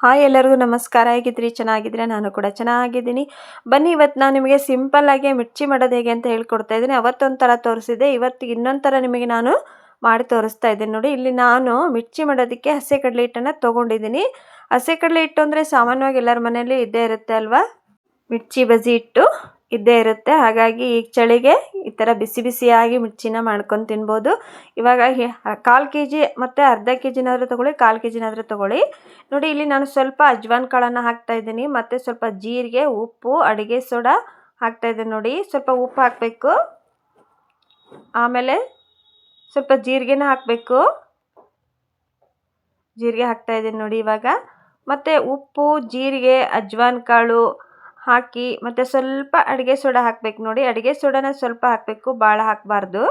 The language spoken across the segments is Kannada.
ಹಾಯ್ ಎಲ್ಲರಿಗೂ ನಮಸ್ಕಾರ. ಹೇಗಿದ್ರಿ? ಚೆನ್ನಾಗಿದ್ರೆ ನಾನು ಕೂಡ ಚೆನ್ನಾಗಿದ್ದೀನಿ. ಬನ್ನಿ, ಇವತ್ತು ನಾನು ನಿಮಗೆ ಸಿಂಪಲ್ಲಾಗಿ ಮಿರ್ಚಿ ಮಾಡೋದು ಹೇಗೆ ಅಂತ ಹೇಳ್ಕೊಡ್ತಾ ಇದ್ದೀನಿ. ಅವತ್ತೊಂಥರ ತೋರಿಸಿದೆ, ಇವತ್ತು ಇನ್ನೊಂದು ಥರ ನಿಮಗೆ ನಾನು ಮಾಡಿ ತೋರಿಸ್ತಾ ಇದ್ದೀನಿ. ನೋಡಿ, ಇಲ್ಲಿ ನಾನು ಮಿರ್ಚಿ ಮಾಡೋದಕ್ಕೆ ಹಸಿ ಕಡಲೆ ಹಿಟ್ಟನ್ನು ತೊಗೊಂಡಿದ್ದೀನಿ. ಹಸಿ ಕಡಲೆ ಹಿಟ್ಟು ಅಂದರೆ ಸಾಮಾನ್ಯವಾಗಿ ಎಲ್ಲರ ಮನೆಯಲ್ಲಿ ಇದ್ದೇ ಇರುತ್ತೆ ಅಲ್ವಾ. ಮಿರ್ಚಿ ಬಜ್ಜಿ ಹಿಟ್ಟು ಇದ್ದೇ ಇರುತ್ತೆ. ಹಾಗಾಗಿ ಈಗ ಚಳಿಗೆ ಈ ಥರ ಬಿಸಿ ಬಿಸಿಯಾಗಿ ಮಿರ್ಚಿನ ಮಾಡ್ಕೊಂಡು ತಿನ್ಬೋದು. ಇವಾಗ 1/4 kg ಮತ್ತು ಅರ್ಧ kgನಾದರೂ ತೊಗೊಳ್ಳಿ, 1/4 kgನಾದರೂ ತೊಗೊಳ್ಳಿ. ನೋಡಿ, ಇಲ್ಲಿ ನಾನು ಸ್ವಲ್ಪ ಅಜ್ವಾನ್ ಕಾಳನ್ನು ಹಾಕ್ತಾಯಿದ್ದೀನಿ ಮತ್ತು ಸ್ವಲ್ಪ ಜೀರಿಗೆ, ಉಪ್ಪು, ಅಡುಗೆ ಸೋಡಾ ಹಾಕ್ತಾಯಿದ್ದೀನಿ. ನೋಡಿ, ಸ್ವಲ್ಪ ಉಪ್ಪು ಹಾಕಬೇಕು, ಆಮೇಲೆ ಸ್ವಲ್ಪ ಜೀರಿಗೆನ ಹಾಕಬೇಕು. ಜೀರಿಗೆ ಹಾಕ್ತಾಯಿದ್ದೀನಿ ನೋಡಿ ಇವಾಗ. ಮತ್ತು ಉಪ್ಪು, ಜೀರಿಗೆ, ಅಜ್ವಾನ್ ಕಾಳು ಹಾಕಿ ಮತ್ತು ಸ್ವಲ್ಪ ಅಡುಗೆ ಸೋಡಾ ಹಾಕಬೇಕು. ನೋಡಿ, ಅಡುಗೆ ಸೋಡಾನ ಸ್ವಲ್ಪ ಹಾಕಬೇಕು, ಭಾಳ ಹಾಕಬಾರ್ದು,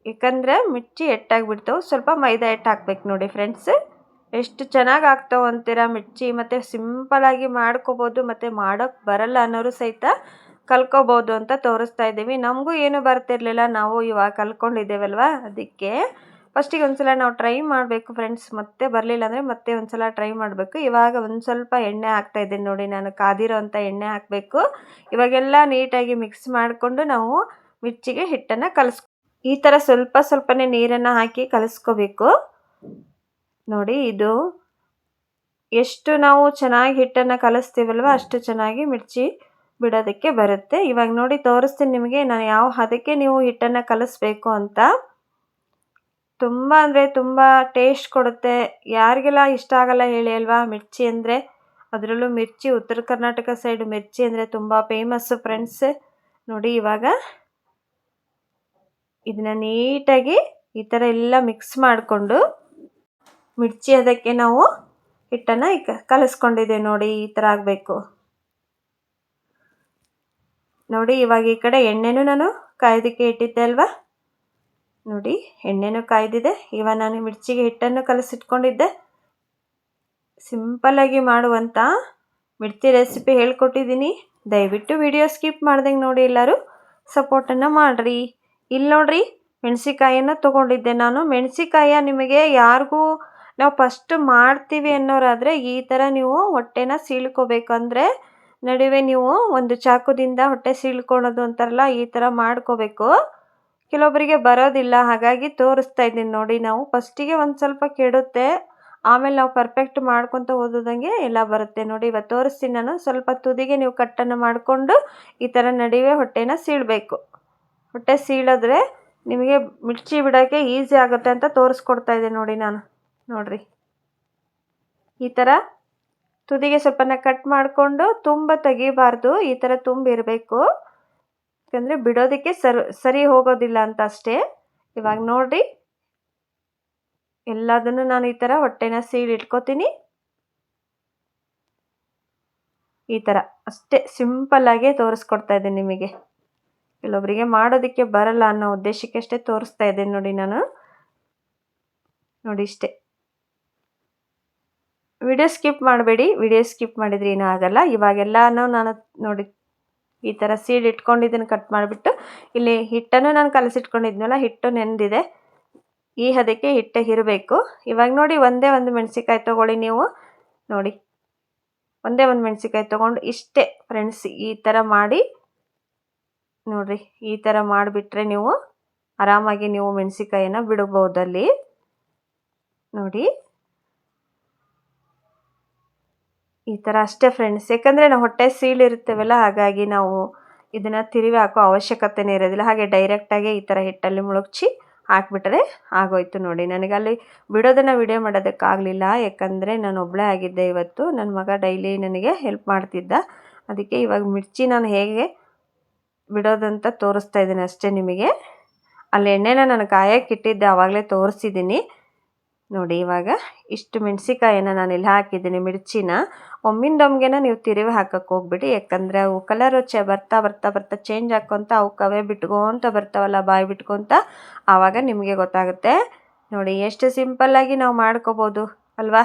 ಯಾಕಂದರೆ ಮಿರ್ಚಿ ಎಟ್ಟಾಗಿಬಿಡ್ತಾವೆ. ಸ್ವಲ್ಪ ಮೈದಾ ಹಿಟ್ಟು ಹಾಕ್ಬೇಕು. ನೋಡಿ ಫ್ರೆಂಡ್ಸ್, ಎಷ್ಟು ಚೆನ್ನಾಗಿ ಆಗ್ತಾವೆ ಅಂತೀರ ಮಿರ್ಚಿ. ಮತ್ತು ಸಿಂಪಲಾಗಿ ಮಾಡ್ಕೋಬೋದು, ಮತ್ತು ಮಾಡೋಕ್ಕೆ ಬರಲ್ಲ ಅನ್ನೋರು ಸಹಿತ ಕಲ್ಕೋಬೋದು ಅಂತ ತೋರಿಸ್ತಾ ಇದ್ದೀವಿ. ನಮಗೂ ಏನೂ ಬರ್ತಿರ್ಲಿಲ್ಲ, ನಾವು ಇವಾಗ ಕಲ್ತ್ಕೊಂಡಿದ್ದೇವಲ್ವ. ಅದಕ್ಕೆ ಫಸ್ಟಿಗೆ ಒಂದು ಸಲ ನಾವು ಟ್ರೈ ಮಾಡಬೇಕು ಫ್ರೆಂಡ್ಸ್, ಮತ್ತೆ ಬರಲಿಲ್ಲ ಅಂದರೆ ಮತ್ತೆ ಒಂದು ಸಲ ಟ್ರೈ ಮಾಡಬೇಕು. ಇವಾಗ ಒಂದು ಸ್ವಲ್ಪ ಎಣ್ಣೆ ಹಾಕ್ತಾಯಿದ್ದೀನಿ ನೋಡಿ, ನಾನು ಕಾದಿರೋ ಅಂಥ ಎಣ್ಣೆ ಹಾಕಬೇಕು. ಇವಾಗೆಲ್ಲ ನೀಟಾಗಿ ಮಿಕ್ಸ್ ಮಾಡಿಕೊಂಡು ನಾವು ಮಿರ್ಚಿಗೆ ಹಿಟ್ಟನ್ನು ಈ ಥರ ಸ್ವಲ್ಪ ಸ್ವಲ್ಪನೇ ನೀರನ್ನು ಹಾಕಿ ಕಲಿಸ್ಕೋಬೇಕು. ನೋಡಿ, ಇದು ಎಷ್ಟು ನಾವು ಚೆನ್ನಾಗಿ ಹಿಟ್ಟನ್ನು ಕಲಿಸ್ತೀವಲ್ವ ಅಷ್ಟು ಚೆನ್ನಾಗಿ ಮಿರ್ಚಿ ಬಿಡೋದಕ್ಕೆ ಬರುತ್ತೆ. ಇವಾಗ ನೋಡಿ ತೋರಿಸ್ತೀನಿ ನಿಮಗೆ ನಾನು ಯಾವ ಹದಕ್ಕೆ ನೀವು ಹಿಟ್ಟನ್ನು ಕಲಿಸ್ಬೇಕು ಅಂತ. ತುಂಬ ಅಂದರೆ ತುಂಬ ಟೇಸ್ಟ್ ಕೊಡುತ್ತೆ. ಯಾರಿಗೆಲ್ಲ ಇಷ್ಟ ಆಗಲ್ಲ ಹೇಳಿ ಅಲ್ವಾ ಮಿರ್ಚಿ ಅಂದರೆ. ಅದರಲ್ಲೂ ಮಿರ್ಚಿ ಉತ್ತರ ಕರ್ನಾಟಕ ಸೈಡ್ ಮಿರ್ಚಿ ಅಂದರೆ ತುಂಬ ಫೇಮಸ್ಸು ಫ್ರೆಂಡ್ಸ್. ನೋಡಿ, ಇವಾಗ ಇದನ್ನ ನೀಟಾಗಿ ಈ ಥರ ಎಲ್ಲ ಮಿಕ್ಸ್ ಮಾಡಿಕೊಂಡು ಮಿರ್ಚಿ ಅದಕ್ಕೆ ನಾವು ಹಿಟ್ಟನ್ನು ಕಲಿಸ್ಕೊಂಡಿದ್ದೇವೆ. ನೋಡಿ, ಈ ಥರ ಆಗಬೇಕು. ನೋಡಿ, ಇವಾಗ ಈ ಕಡೆ ಎಣ್ಣೆನೂ ನಾನು ಕಾಯೋದಕ್ಕೆ ಇಟ್ಟಿದ್ದೆ ಅಲ್ವಾ. ನೋಡಿ, ಎಣ್ಣೆನೂ ಕಾಯ್ದಿದೆ. ಇವಾಗ ನಾನು ಮಿರ್ಚಿಗೆ ಹಿಟ್ಟನ್ನು ಕಲಸಿಟ್ಕೊಂಡಿದ್ದೆ. ಸಿಂಪಲ್ಲಾಗಿ ಮಾಡುವಂಥ ಮಿರ್ಚಿ ರೆಸಿಪಿ ಹೇಳ್ಕೊಟ್ಟಿದ್ದೀನಿ. ದಯವಿಟ್ಟು ವಿಡಿಯೋ ಸ್ಕಿಪ್ ಮಾಡ್ದಂಗೆ ನೋಡಿ, ಎಲ್ಲರೂ ಸಪೋರ್ಟನ್ನು ಮಾಡಿರಿ. ಇಲ್ಲಿ ನೋಡಿರಿ, ಮೆಣಸಿಕಾಯನ್ನು ತೊಗೊಂಡಿದ್ದೆ ನಾನು. ಮೆಣಸಿಕಾಯ ನಿಮಗೆ ಯಾರಿಗೂ ನಾವು ಫಸ್ಟ್ ಮಾಡ್ತೀವಿ ಅನ್ನೋರಾದರೆ ಈ ಥರ ನೀವು ಹೊಟ್ಟೆನ ಸೀಳ್ಕೋಬೇಕಂದ್ರೆ ನಡುವೆ ನೀವು ಒಂದು ಚಾಕುದಿಂದ ಹೊಟ್ಟೆ ಸೀಳ್ಕೊಳೋದು ಅಂತಾರಲ್ಲ, ಈ ಥರ ಮಾಡ್ಕೋಬೇಕು. ಕೆಲವೊಬ್ಬರಿಗೆ ಬರೋದಿಲ್ಲ, ಹಾಗಾಗಿ ತೋರಿಸ್ತಾ ಇದ್ದೀನಿ ನೋಡಿ. ನಾವು ಫಸ್ಟಿಗೆ ಒಂದು ಸ್ವಲ್ಪ ಕೆಡುತ್ತೆ, ಆಮೇಲೆ ನಾವು ಪರ್ಫೆಕ್ಟ್ ಮಾಡ್ಕೊತ ಓದೋದಂಗೆ ಎಲ್ಲ ಬರುತ್ತೆ. ನೋಡಿ, ಇವತ್ತು ತೋರಿಸ್ತೀನಿ ನಾನು. ಸ್ವಲ್ಪ ತುದಿಗೆ ನೀವು ಕಟ್ಟನ್ನು ಮಾಡಿಕೊಂಡು ಈ ಥರ ನಡುವೆ ಹೊಟ್ಟೆನ ಸೀಳಬೇಕು. ಹೊಟ್ಟೆ ಸೀಳಿದ್ರೆ ನಿಮಗೆ ಮಿರ್ಚಿ ಬಿಡೋಕ್ಕೆ ಈಸಿ ಆಗುತ್ತೆ ಅಂತ ತೋರಿಸ್ಕೊಡ್ತಾ ಇದ್ದೆ ನೋಡಿ ನಾನು. ನೋಡಿರಿ, ಈ ಥರ ತುದಿಗೆ ಸ್ವಲ್ಪನ ಕಟ್ ಮಾಡಿಕೊಂಡು ತುಂಬ ತೆಗಿಬಾರ್ದು, ಈ ಥರ ತುಂಬಿರಬೇಕು. ಯಾಕಂದರೆ ಬಿಡೋದಕ್ಕೆ ಸರಿ ಹೋಗೋದಿಲ್ಲ ಅಂತ ಅಷ್ಟೇ. ಇವಾಗ ನೋಡಿರಿ, ಎಲ್ಲದನ್ನು ನಾನು ಈ ಥರ ಹೊಟ್ಟೆನ ಸೀಳಿಟ್ಕೋತೀನಿ. ಈ ಥರ ಅಷ್ಟೇ ಸಿಂಪಲ್ಲಾಗೆ ತೋರಿಸ್ಕೊಡ್ತಾ ಇದ್ದೀನಿ ನಿಮಗೆ. ಕೆಲವೊಬ್ಬರಿಗೆ ಮಾಡೋದಕ್ಕೆ ಬರಲ್ಲ ಅನ್ನೋ ಉದ್ದೇಶಕ್ಕೆ ಅಷ್ಟೇ ತೋರಿಸ್ತಾ ಇದ್ದೀನಿ ನೋಡಿ ನಾನು. ನೋಡಿ, ಇಷ್ಟೇ. ವಿಡಿಯೋ ಸ್ಕಿಪ್ ಮಾಡಬೇಡಿ, ವಿಡಿಯೋ ಸ್ಕಿಪ್ ಮಾಡಿದರೆ ಏನೂ ಆಗಲ್ಲ. ಇವಾಗೆಲ್ಲನೂ ನಾನು ನೋಡಿ ಈ ಥರ ಸೀಡ್ ಇಟ್ಕೊಂಡಿದ್ದನ್ನು ಕಟ್ ಮಾಡಿಬಿಟ್ಟು ಇಲ್ಲಿ ಹಿಟ್ಟನ್ನು ನಾನು ಕಲಸಿಟ್ಕೊಂಡಿದ್ನಲ್ಲ, ಹಿಟ್ಟು ನೆಂದಿದೆ. ಈ ಹದಕ್ಕೆ ಹಿಟ್ಟೆ ಇರಬೇಕು. ಇವಾಗ ನೋಡಿ, ಒಂದೇ ಒಂದು ಮೆಣಸಿಕಾಯಿ ತೊಗೊಳ್ಳಿ ನೀವು. ನೋಡಿ, ಒಂದೇ ಒಂದು ಮೆಣಸಿಕಾಯಿ ತೊಗೊಂಡು ಇಷ್ಟೇ ಫ್ರೆಂಡ್ಸ್, ಈ ಥರ ಮಾಡಿ ನೋಡಿರಿ. ಈ ಥರ ಮಾಡಿಬಿಟ್ರೆ ನೀವು ಆರಾಮಾಗಿ ನೀವು ಮೆಣಸಿಕಾಯನ್ನು ಬಿಡಬಹುದಲ್ಲಿ. ನೋಡಿ, ಈ ಥರ ಅಷ್ಟೇ ಫ್ರೆಂಡ್ಸ್. ಯಾಕಂದರೆ ನಾವು ಹೊಟ್ಟೆ ಸೀಳಿರ್ತೇವಲ್ಲ, ಹಾಗಾಗಿ ನಾವು ಇದನ್ನು ತಿರುವಿ ಹಾಕೋ ಅವಶ್ಯಕತೆನೇ ಇರೋದಿಲ್ಲ. ಹಾಗೆ ಡೈರೆಕ್ಟಾಗಿ ಈ ಥರ ಹಿಟ್ಟಲ್ಲಿ ಮುಳುಗ್ಸಿ ಹಾಕ್ಬಿಟ್ರೆ ಆಗೋಯ್ತು. ನೋಡಿ, ನನಗಲ್ಲಿ ಬಿಡೋದನ್ನು ವಿಡಿಯೋ ಮಾಡೋದಕ್ಕಾಗಲಿಲ್ಲ, ಯಾಕಂದರೆ ನಾನು ಒಬ್ಬಳೇ ಆಗಿದ್ದೆ ಇವತ್ತು. ನನ್ನ ಮಗ ಡೈಲಿ ನನಗೆ ಹೆಲ್ಪ್ ಮಾಡ್ತಿದ್ದ. ಅದಕ್ಕೆ ಇವಾಗ ಮಿರ್ಚಿ ನಾನು ಹೇಗೆ ಬಿಡೋದಂತ ತೋರಿಸ್ತಾ ಇದ್ದೀನಿ ಅಷ್ಟೇ ನಿಮಗೆ. ಅಲ್ಲಿ ಎಣ್ಣೆನ ನಾನು ಕಾಯಕ್ಕೆ ಇಟ್ಟಿದ್ದೆ, ಆವಾಗಲೇ ತೋರಿಸಿದ್ದೀನಿ ನೋಡಿ. ಇವಾಗ ಇಷ್ಟು ಮೆಣಸಿಕಾಯನ್ನು ನಾನು ಇಲ್ಲಿ ಹಾಕಿದ್ದೀನಿ. ಮಿರ್ಚಿನ ಒಮ್ಮಿಂದೊಮ್ಗೆನ ನೀವು ತಿರುವಿ ಹಾಕಕ್ಕೆ ಹೋಗ್ಬಿಡಿ, ಯಾಕಂದರೆ ಅವು ಕಲರು ಬರ್ತಾ ಬರ್ತಾ ಬರ್ತಾ ಚೇಂಜ್ ಹಾಕ್ಕೊತ ಅವು ಕವೆ ಬಿಟ್ಕೊತ ಬರ್ತಾವಲ್ಲ, ಬಾಯಿ ಬಿಟ್ಕೊತ, ಆವಾಗ ನಿಮಗೆ ಗೊತ್ತಾಗುತ್ತೆ. ನೋಡಿ, ಎಷ್ಟು ಸಿಂಪಲ್ಲಾಗಿ ನಾವು ಮಾಡ್ಕೋಬೋದು ಅಲ್ವಾ.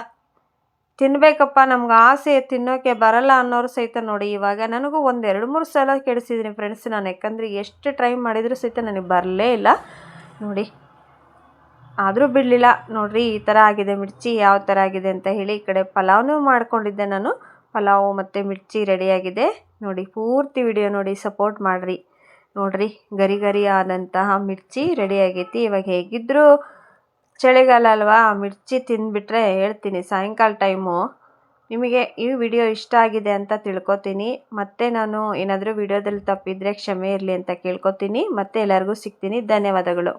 ತಿನ್ನಬೇಕಪ್ಪ, ನಮ್ಗೆ ಆಸೆ, ತಿನ್ನೋಕ್ಕೆ ಬರಲ್ಲ ಅನ್ನೋರು ಸಹಿತ ನೋಡಿ. ಇವಾಗ ನನಗೂ ಒಂದು 2-3 ಸಲ ಕೆಡಿಸಿದ್ದೀನಿ ಫ್ರೆಂಡ್ಸ್ ನಾನು, ಯಾಕಂದರೆ ಎಷ್ಟು ಟ್ರೈ ಮಾಡಿದರೂ ಸಹಿತ ನನಗೆ ಬರಲೇ ಇಲ್ಲ ನೋಡಿ. ಆದರೂ ಬಿಡಲಿಲ್ಲ. ನೋಡಿರಿ ಈ ಥರ ಆಗಿದೆ ಮಿರ್ಚಿ, ಯಾವ ಥರ ಆಗಿದೆ ಅಂತ ಹೇಳಿ. ಈ ಕಡೆ ಪಲಾವ್ನೂ ಮಾಡ್ಕೊಂಡಿದ್ದೆ ನಾನು. ಪಲಾವು ಮತ್ತು ಮಿರ್ಚಿ ರೆಡಿಯಾಗಿದೆ ನೋಡಿ. ಪೂರ್ತಿ ವಿಡಿಯೋ ನೋಡಿ, ಸಪೋರ್ಟ್ ಮಾಡಿರಿ. ನೋಡಿರಿ ಗರಿ ಗರಿ ಆದಂತಹ ಮಿರ್ಚಿ ರೆಡಿ ಆಗೈತಿ. ಇವಾಗ ಹೇಗಿದ್ದರೂ ಚಳಿಗಾಲ ಅಲ್ವಾ, ಮಿರ್ಚಿ ತಿಂದುಬಿಟ್ರೆ ಹೇಳ್ತೀನಿ ಸಾಯಂಕಾಲ ಟೈಮು. ನಿಮಗೆ ಈ ವಿಡಿಯೋ ಇಷ್ಟ ಆಗಿದೆ ಅಂತ ತಿಳ್ಕೊತೀನಿ. ಮತ್ತೆ ನಾನು ಏನಾದರೂ ವಿಡಿಯೋದಲ್ಲಿ ತಪ್ಪಿದರೆ ಕ್ಷಮೆ ಇರಲಿ ಅಂತ ಕೇಳ್ಕೊತೀನಿ. ಮತ್ತೆ ಎಲ್ಲರಿಗೂ ಸಿಗ್ತೀನಿ. ಧನ್ಯವಾದಗಳು.